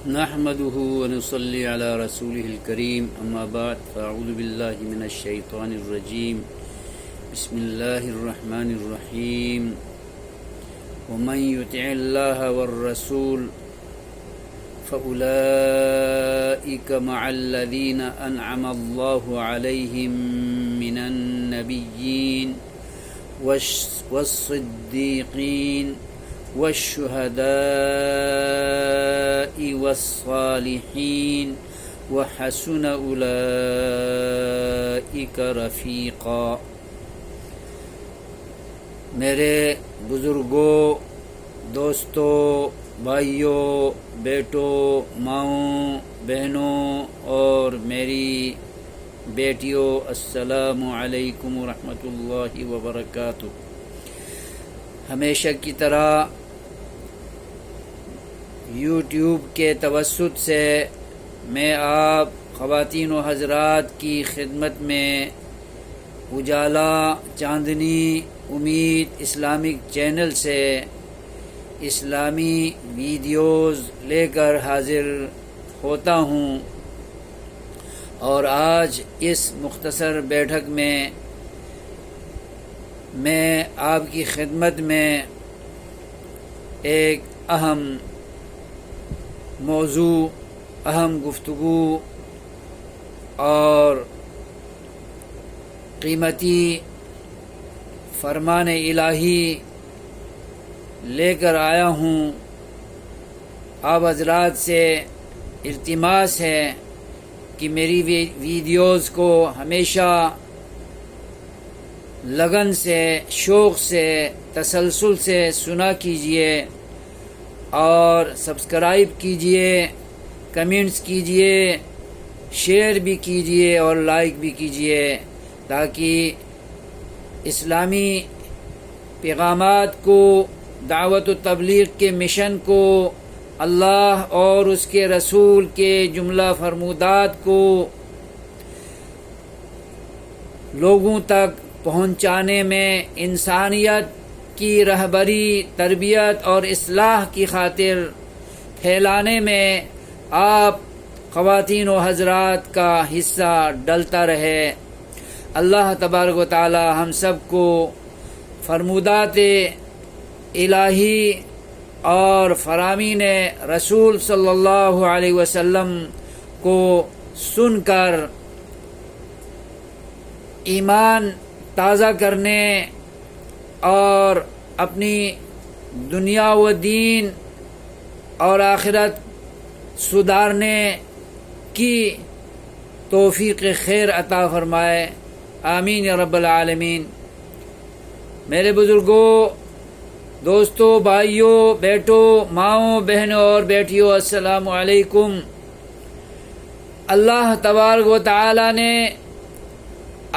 نحمده ونصلي على رسوله الكريم أما بعد فأعوذ بالله من الشيطان الرجيم بسم الله الرحمن الرحيم ومن يطع الله والرسول فأولئك مع الذين أنعم الله عليهم من النبيين والصديقين والشهداء والصالحين وحسن أولئك رفيقا۔ میرے بزرگوں، دوستوں، بھائیوں، بیٹوں، ماؤں، بہنوں اور میری بیٹیوں، السلام علیکم ورحمۃ اللہ وبرکاتہ۔ ہمیشہ کی طرح یوٹیوب کے توسط سے میں آپ خواتین و حضرات کی خدمت میں اجالا چاندنی امید اسلامک چینل سے اسلامی ویڈیوز لے کر حاضر ہوتا ہوں، اور آج اس مختصر بیٹھک میں میں آپ کی خدمت میں ایک اہم موضوع، اہم گفتگو اور قیمتی فرمان الہی لے کر آیا ہوں۔ آپ حضرات سے التماس ہے کہ میری ویڈیوز کو ہمیشہ لگن سے، شوق سے، تسلسل سے سنا کیجیے اور سبسکرائب کیجیے، کمنٹس کیجیے، شیئر بھی کیجیے اور لائک بھی کیجیے، تاکہ اسلامی پیغامات کو، دعوت و تبلیغ کے مشن کو، اللہ اور اس کے رسول کے جملہ فرمودات کو لوگوں تک پہنچانے میں، انسانیت کی رہبری، تربیت اور اصلاح کی خاطر پھیلانے میں آپ خواتین و حضرات کا حصہ ڈلتا رہے۔ اللہ تبارک و تعالی ہم سب کو فرمودات الہی اور فرامین رسول صلی اللہ علیہ وسلم کو سن کر ایمان تازہ کرنے اور اپنی دنیا و دین اور آخرت سدھارنے کی توفیق خیر عطا فرمائے، آمین یا رب العالمین۔ میرے بزرگوں، دوستوں، بھائیوں، بیٹوں، ماؤں، بہنوں اور بیٹیوں، السلام علیکم۔ اللہ تبارک و تعالی نے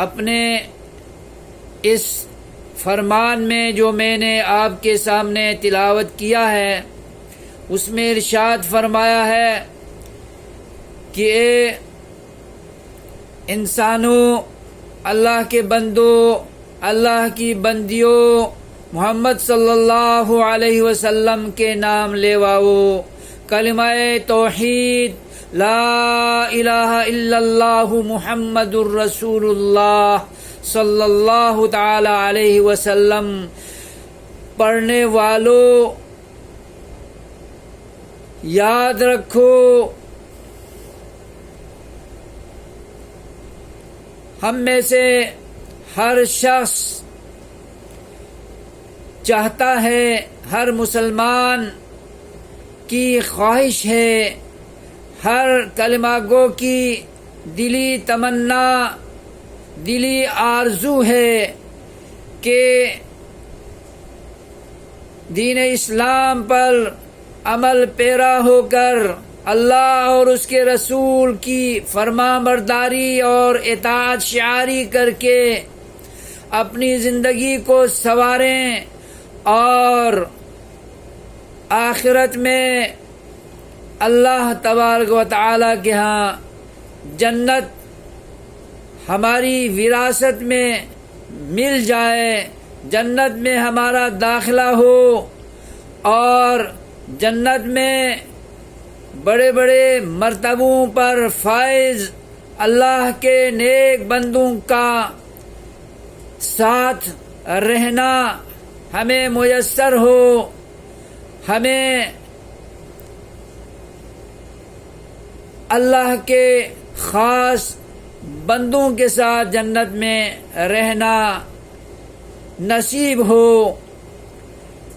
اپنے اس فرمان میں جو میں نے آپ کے سامنے تلاوت کیا ہے، اس میں ارشاد فرمایا ہے کہ اے انسانوں، اللہ کے بندوں، اللہ کی بندیوں، محمد صلی اللہ علیہ وسلم کے نام لیواؤ، کلمہ توحید لا الہ الا اللہ محمد الرسول اللہ صلی اللہ تعالی علیہ وسلم پڑھنے والوں، یاد رکھو، ہم میں سے ہر شخص چاہتا ہے، ہر مسلمان کی خواہش ہے، ہر کلمہ گو کی دلی تمنا، دلی آرزو ہے کہ دین اسلام پر عمل پیرا ہو کر اللہ اور اس کے رسول کی فرمانبرداری اور اطاعت شعاری کر کے اپنی زندگی کو سنواریں اور آخرت میں اللہ تبارک و تعالی کے ہاں جنت ہماری وراثت میں مل جائے، جنت میں ہمارا داخلہ ہو اور جنت میں بڑے بڑے مرتبوں پر فائز اللہ کے نیک بندوں کا ساتھ رہنا ہمیں میسر ہو، ہمیں اللہ کے خاص بندوں کے ساتھ جنت میں رہنا نصیب ہو،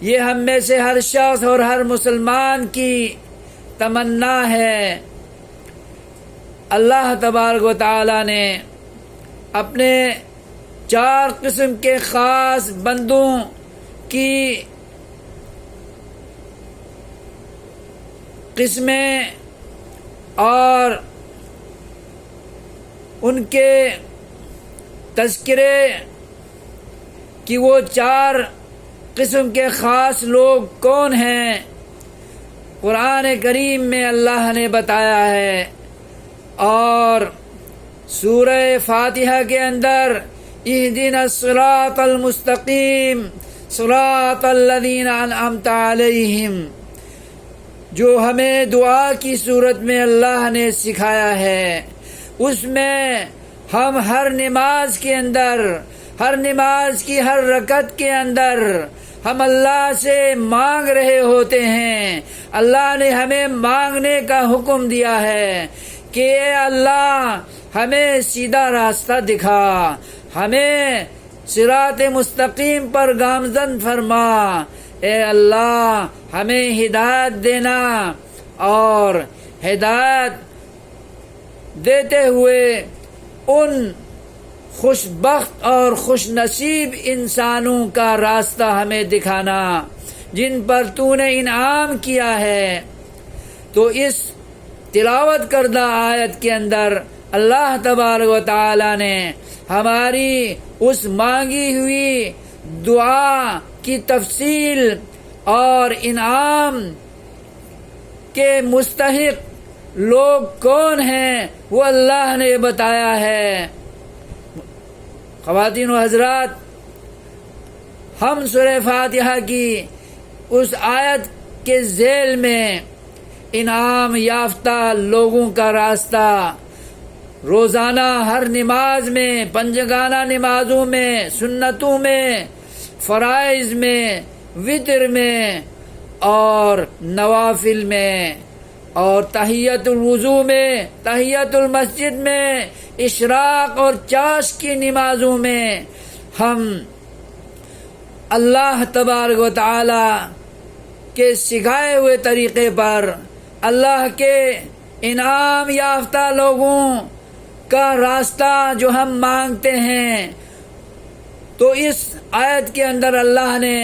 یہ ہم میں سے ہر شخص اور ہر مسلمان کی تمنا ہے۔ اللہ تبارک و تعالی نے اپنے 4 قسم کے خاص بندوں کی قسمیں اور ان کے تذکرے کہ وہ 4 قسم کے خاص لوگ کون ہیں قرآن کریم میں اللہ نے بتایا ہے، اور سورہ فاتحہ کے اندر اہدنا الصراط المستقیم صراط الذین انعمت علیہم جو ہمیں دعا کی صورت میں اللہ نے سکھایا ہے، اس میں ہم ہر نماز کے اندر، ہر نماز کی ہر رکعت کے اندر ہم اللہ سے مانگ رہے ہوتے ہیں۔ اللہ نے ہمیں مانگنے کا حکم دیا ہے کہ اے اللہ ہمیں سیدھا راستہ دکھا، ہمیں صراط مستقیم پر گامزن فرما، اے اللہ ہمیں ہدایت دینا، اور ہدایت دیتے ہوئے ان خوش بخت اور خوش نصیب انسانوں کا راستہ ہمیں دکھانا جن پر تو نے انعام کیا ہے۔ تو اس تلاوت کردہ آیت کے اندر اللہ تبارک و تعالی نے ہماری اس مانگی ہوئی دعا کی تفصیل اور انعام کے مستحق لوگ کون ہیں وہ اللہ نے بتایا ہے۔ خواتین و حضرات، ہم سورہ فاتحہ کی اس آیت کے ذیل میں انعام یافتہ لوگوں کا راستہ روزانہ ہر نماز میں، پنجگانہ نمازوں میں، سنتوں میں، فرائض میں، وتر میں اور نوافل میں، اور تحیت الوضو میں، تحیت المسجد میں، اشراق اور چاشت کی نمازوں میں ہم اللہ تبارک و تعالی کے سکھائے ہوئے طریقے پر اللہ کے انعام یافتہ لوگوں کا راستہ جو ہم مانگتے ہیں، تو اس آیت کے اندر اللہ نے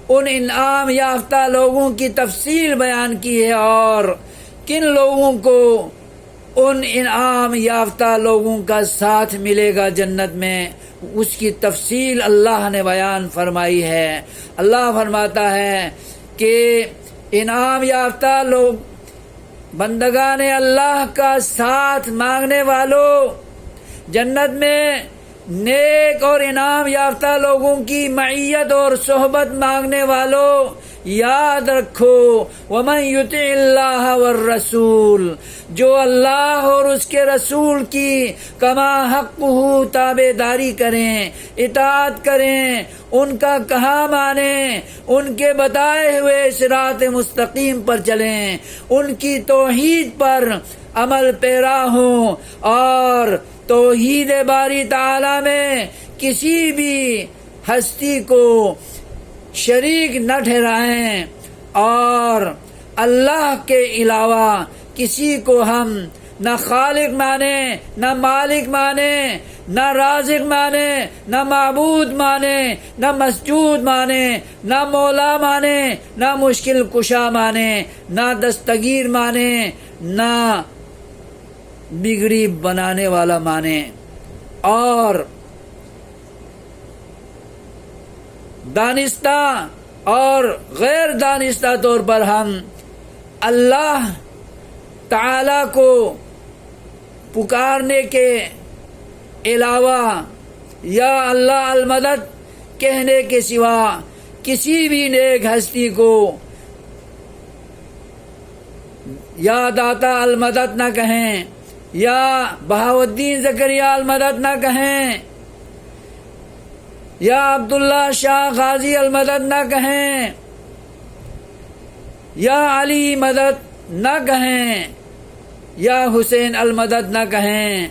ان انعام یافتہ لوگوں کی تفصیل بیان کی ہے، اور کن لوگوں کو ان انعام یافتہ لوگوں کا ساتھ ملے گا جنت میں، اس کی تفصیل اللہ نے بیان فرمائی ہے۔ اللہ فرماتا ہے کہ انعام یافتہ لوگ بندگان اللہ کا ساتھ مانگنے والوں، جنت میں نیک اور انعام یافتہ لوگوں کی معیت اور صحبت مانگنے والوں، یاد رکھو وَمَن يُطِعِ اللَّهَ وَالرَّسُولَ، جو اللہ اور اس کے رسول کی کما حقہ تابع داری کریں، اطاعت کریں، ان کا کہا مانیں، ان کے بتائے ہوئے صراط مستقیم پر چلیں، ان کی توحید پر عمل پیرا ہوں، اور توحید باری تعالی میں کسی بھی ہستی کو شریک نہ ٹھہرائیں، اور اللہ کے علاوہ کسی کو ہم نہ خالق مانیں، نہ مالک مانیں، نہ رازق مانیں، نہ معبود مانیں، نہ مسجود مانیں، نہ مولا مانیں، نہ مشکل کشا مانیں، نہ دستگیر مانیں، نہ بگڑی بنانے والا مانیں، اور دانستہ اور غیر دانستہ طور پر ہم اللہ تعالی کو پکارنے کے علاوہ یا اللہ المدد کہنے کے سوا کسی بھی نیک ہستی کو یا داتا المدد نہ کہیں، یا بہاؤالدین زکریا المدد نہ کہیں، یا عبداللہ شاہ غازی المدد نہ کہیں، یا علی مدد نہ کہیں، یا حسین المدد نہ کہیں،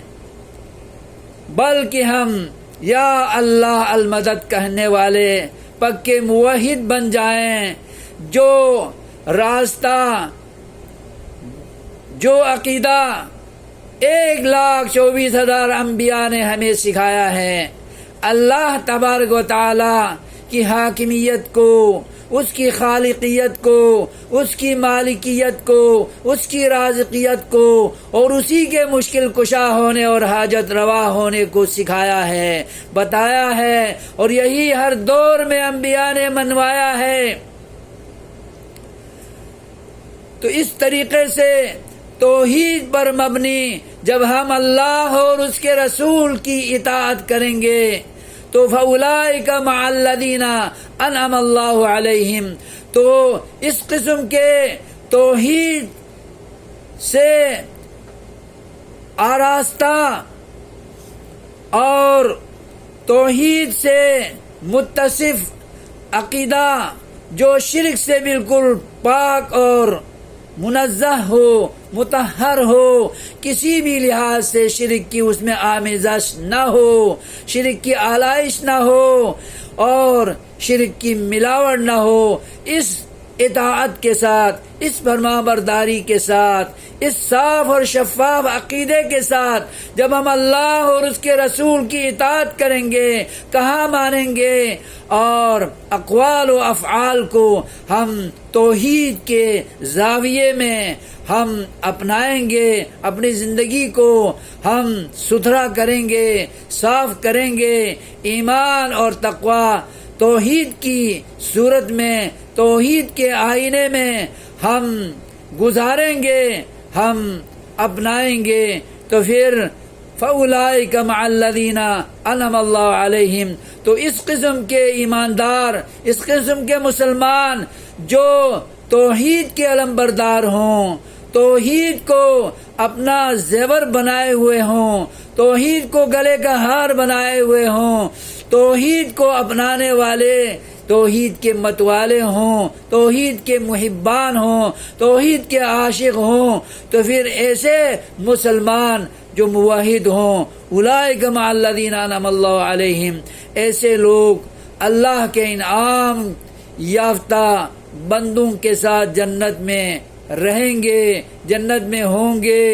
بلکہ ہم یا اللہ المدد کہنے والے پکے موحد بن جائیں، جو راستہ، جو عقیدہ 1,24,000 انبیاء نے ہمیں سکھایا ہے، اللہ تبارک و تعالی کی حاکمیت کو، اس کی خالقیت کو، اس کی مالکیت کو، اس کی رازقیت کو، اور اسی کے مشکل کشا ہونے اور حاجت روا ہونے کو سکھایا ہے، بتایا ہے، اور یہی ہر دور میں انبیاء نے منوایا ہے۔ تو اس طریقے سے توحید پر مبنی جب ہم اللہ اور اس کے رسول کی اطاعت کریں گے تو فَأُولَٰئِكَ مَعَ الَّذِينَ أَنْعَمَ اللَّهُ عَلَيْهِمْ، تو اس قسم کے توحید سے آراستہ اور توحید سے متصف عقیدہ جو شرک سے بالکل پاک اور منزہ ہو، مطہر ہو، کسی بھی لحاظ سے شرک کی اس میں آمیزش نہ ہو، شرک کی آلائش نہ ہو اور شرک کی ملاوٹ نہ ہو، اس اطاعت کے ساتھ، اس فرمانبرداری کے ساتھ، اس صاف اور شفاف عقیدے کے ساتھ جب ہم اللہ اور اس کے رسول کی اطاعت کریں گے، کہاں مانیں گے، اور اقوال و افعال کو ہم توحید کے زاویے میں ہم اپنائیں گے، اپنی زندگی کو ہم ستھرا کریں گے، صاف کریں گے، ایمان اور تقوی توحید کی صورت میں، توحید کے آئینے میں ہم گزاریں گے، ہم اپنائیں گے، تو پھر فَأُولَٰئِكَ مَعَ الَّذِينَ أَنْعَمَ اللَّهُ عَلَيْهِمْ، تو اس قسم کے ایماندار، اس قسم کے مسلمان جو توحید کے علمبردار ہوں، توحید کو اپنا زیور بنائے ہوئے ہوں، توحید کو گلے کا ہار بنائے ہوئے ہوں، توحید کو اپنانے والے توحید کے متوالے ہوں، توحید کے محبان ہوں، توحید کے عاشق ہوں، تو پھر ایسے مسلمان جو موحد ہوں، اولئک مع الذین انعم اللہ علیہم، ایسے لوگ اللہ کے انعام یافتہ بندوں کے ساتھ جنت میں رہیں گے، جنت میں ہوں گے،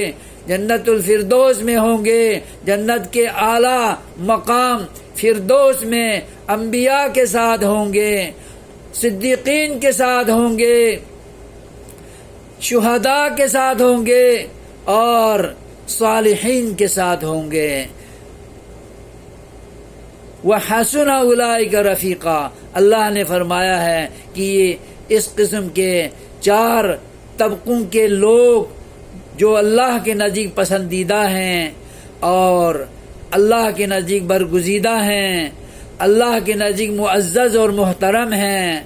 جنت الفردوس میں ہوں گے، جنت کے اعلیٰ مقام فردوس میں انبیاء کے ساتھ ہوں گے، صدیقین کے ساتھ ہوں گے، شہداء کے ساتھ ہوں گے، اور صالحین کے ساتھ ہوں گے۔ وَحَسُنَ أُولَٰئِكَ رَفِيقًا، اللہ نے فرمایا ہے کہ یہ اس قسم کے 4 طبقوں کے لوگ جو اللہ کے نزدیک پسندیدہ ہیں اور اللہ کے نزدیک برگزیدہ ہیں، اللہ کے نزدیک معزز اور محترم ہیں،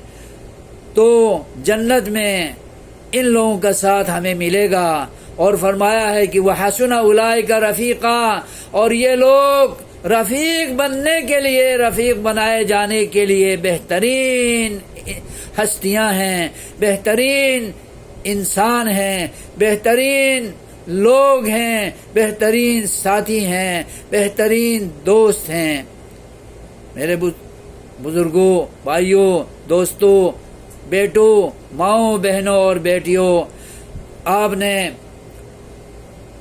تو جنت میں ان لوگوں کا ساتھ ہمیں ملے گا۔ اور فرمایا ہے کہ وَحَسُنَ أُولَٰئِكَ رَفِيقًا، اور یہ لوگ رفیق بننے کے لیے، رفیق بنائے جانے کے لیے بہترین ہستیاں ہیں، بہترین انسان ہیں، بہترین لوگ ہیں، بہترین ساتھی ہیں، بہترین دوست ہیں۔ میرے بزرگوں، بھائیوں، دوستوں، بیٹوں، ماؤں، بہنوں اور بیٹیوں، آپ نے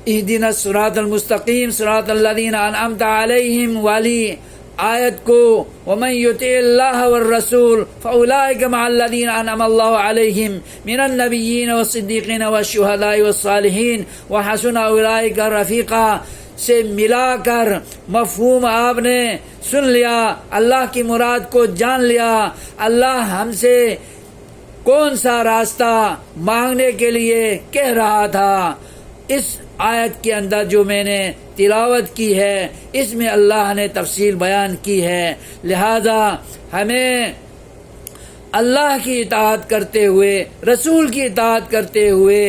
اہدنا الصراط المستقیم صراط الذین انعمت علیہم والی آیت کو وَمَن يُطِعِ اللَّهَ وَالرَّسُولَ فَأُولَٰئِكَ مَعَ الَّذِينَ أَنْعَمَ اللَّهُ عَلَيْهِمْ مِنَ النَّبِيِّينَ وَالصِّدِّيقِينَ وَالشُّهَدَاءِ وَالصَّالِحِينَ وَحَسُنَ أُولَٰئِكَ رَفِيقًا سے ملا کر مفہوم آپ نے سن لیا، اللہ کی مراد کو جان لیا، اللہ ہم سے کون سا راستہ مانگنے کے لیے کہہ رہا تھا۔ اس آیت کے اندر جو میں نے تلاوت کی ہے، اس میں اللہ نے تفصیل بیان کی ہے، لہذا ہمیں اللہ کی اطاعت کرتے ہوئے، رسول کی اطاعت کرتے ہوئے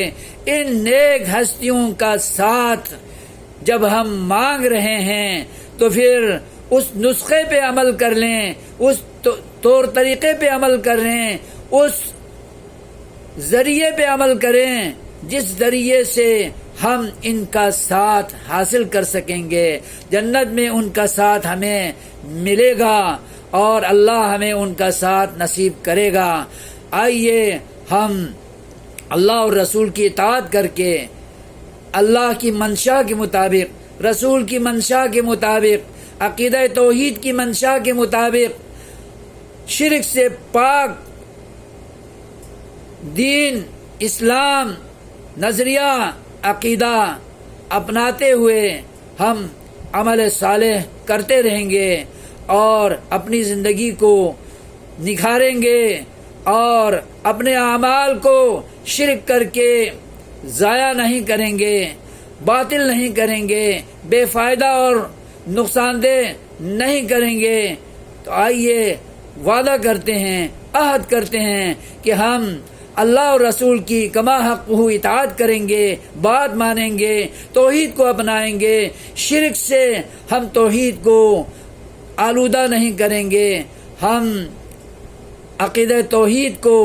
ان نیک ہستیوں کا ساتھ جب ہم مانگ رہے ہیں تو پھر اس نسخے پہ عمل کر لیں، اس طور طریقے پہ عمل کر لیں، اس ذریعے پہ عمل کریں جس ذریعے سے ہم ان کا ساتھ حاصل کر سکیں گے۔ جنت میں ان کا ساتھ ہمیں ملے گا اور اللہ ہمیں ان کا ساتھ نصیب کرے گا۔ آئیے ہم اللہ اور رسول کی اطاعت کر کے اللہ کی منشا کے مطابق، رسول کی منشا کے مطابق، عقیدہ توحید کی منشا کے مطابق شرک سے پاک دین، اسلام، نظریہ، عقیدہ اپناتے ہوئے ہم عمل صالح کرتے رہیں گے اور اپنی زندگی کو نکھاریں گے اور اپنے اعمال کو شرک کر کے ضائع نہیں کریں گے، باطل نہیں کریں گے، بے فائدہ اور نقصان دہ نہیں کریں گے۔ تو آئیے وعدہ کرتے ہیں، عہد کرتے ہیں کہ ہم اللہ اور رسول کی کما حق اطاعت کریں گے، بات مانیں گے، توحید کو اپنائیں گے، شرک سے ہم توحید کو آلودہ نہیں کریں گے، ہم عقیدہ توحید کو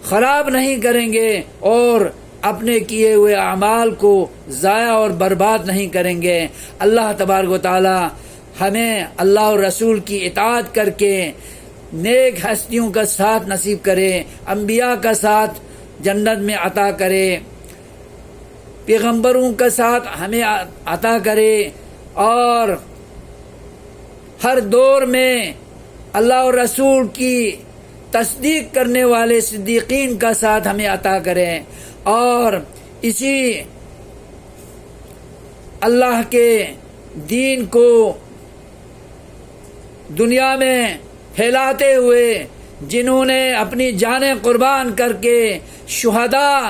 خراب نہیں کریں گے اور اپنے کیے ہوئے اعمال کو ضائع اور برباد نہیں کریں گے۔ اللہ تبارک و تعالی ہمیں اللہ اور رسول کی اطاعت کر کے نیک ہستیوں کا ساتھ نصیب کرے، انبیاء کا ساتھ جنت میں عطا کرے، پیغمبروں کا ساتھ ہمیں عطا کرے اور ہر دور میں اللہ اور رسول کی تصدیق کرنے والے صدیقین کا ساتھ ہمیں عطا کرے اور اسی اللہ کے دین کو دنیا میں پھیلاتے ہوئے جنہوں نے اپنی جانیں قربان کر کے شہداء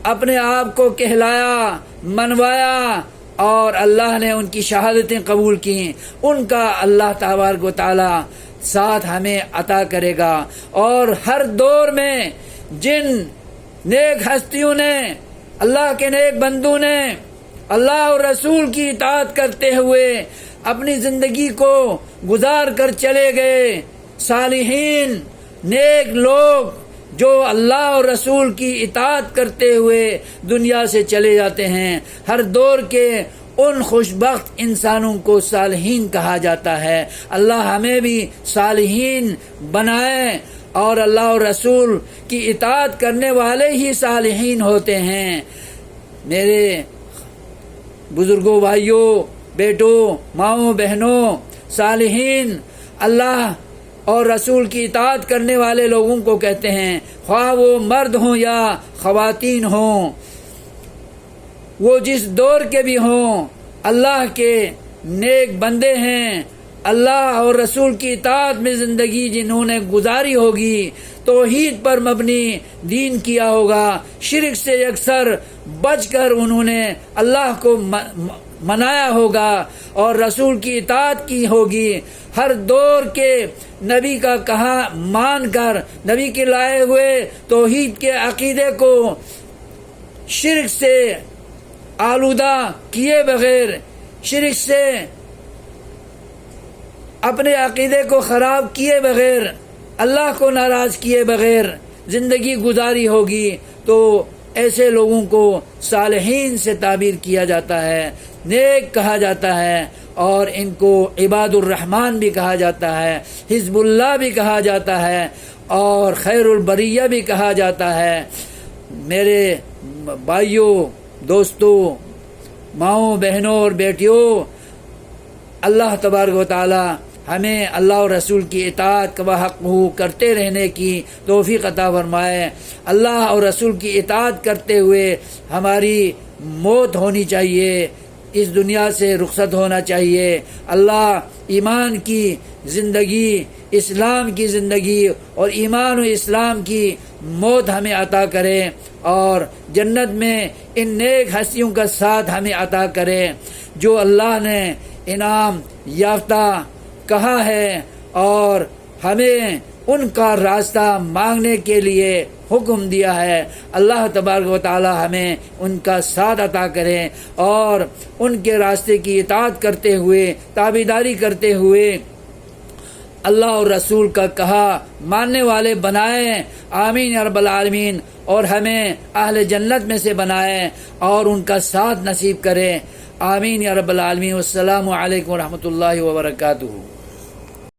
اپنے آپ کو کہلایا، منوایا اور اللہ نے ان کی شہادتیں قبول کیں، ان کا اللہ تبارک و تعالی ساتھ ہمیں عطا کرے گا۔ اور ہر دور میں جن نیک ہستیوں نے، اللہ کے نیک بندوں نے اللہ اور رسول کی اطاعت کرتے ہوئے اپنی زندگی کو گزار کر چلے گئے، صالحین نیک لوگ جو اللہ اور رسول کی اطاعت کرتے ہوئے دنیا سے چلے جاتے ہیں، ہر دور کے ان خوش بخت انسانوں کو صالحین کہا جاتا ہے۔ اللہ ہمیں بھی صالحین بنائے اور اللہ اور رسول کی اطاعت کرنے والے ہی صالحین ہوتے ہیں۔ میرے بزرگوں، بھائیوں، بیٹوں، ماؤں، بہنوں، صالحین اللہ اور رسول کی اطاعت کرنے والے لوگوں کو کہتے ہیں، خواہ وہ مرد ہوں یا خواتین ہوں، وہ جس دور کے بھی ہوں، اللہ کے نیک بندے ہیں۔ اللہ اور رسول کی اطاعت میں زندگی جنہوں نے گزاری ہوگی، توحید پر مبنی دین کیا ہوگا، شرک سے اکثر بچ کر انہوں نے اللہ کو منایا ہوگا اور رسول کی اطاعت کی ہوگی، ہر دور کے نبی کا کہا مان کر نبی کے لائے ہوئے توحید کے عقیدے کو شرک سے آلودہ کیے بغیر، شرک سے اپنے عقیدے کو خراب کیے بغیر، اللہ کو ناراض کیے بغیر زندگی گزاری ہوگی تو ایسے لوگوں کو صالحین سے تعبیر کیا جاتا ہے، نیک کہا جاتا ہے اور ان کو عباد الرحمن بھی کہا جاتا ہے، حزب اللہ بھی کہا جاتا ہے اور خیر البریہ بھی کہا جاتا ہے۔ میرے بھائیوں، دوستوں، ماؤں، بہنوں اور بیٹیوں، اللہ تبارک و تعالی ہمیں اللہ اور رسول کی اطاعت کا حق کرتے رہنے کی توفیق عطا فرمائے۔ اللہ اور رسول کی اطاعت کرتے ہوئے ہماری موت ہونی چاہیے، اس دنیا سے رخصت ہونا چاہیے۔ اللہ ایمان کی زندگی، اسلام کی زندگی اور ایمان و اسلام کی موت ہمیں عطا کرے اور جنت میں ان نیک ہستیوں کا ساتھ ہمیں عطا کرے جو اللہ نے انعام یافتہ کہا ہے، اور ہمیں ان کا راستہ مانگنے کے لیے حکم دیا ہے۔ اللہ تبارک و تعالی ہمیں ان کا ساتھ عطا کریں اور ان کے راستے کی اطاعت کرتے ہوئے، تابعداری کرتے ہوئے اللہ اور رسول کا کہا ماننے والے بنائیں، آمین یا رب العالمین، اور ہمیں اہل جنت میں سے بنائیں اور ان کا ساتھ نصیب کریں، آمین یا رب العالمین۔ والسلام علیکم ورحمۃ اللہ وبرکاتہ۔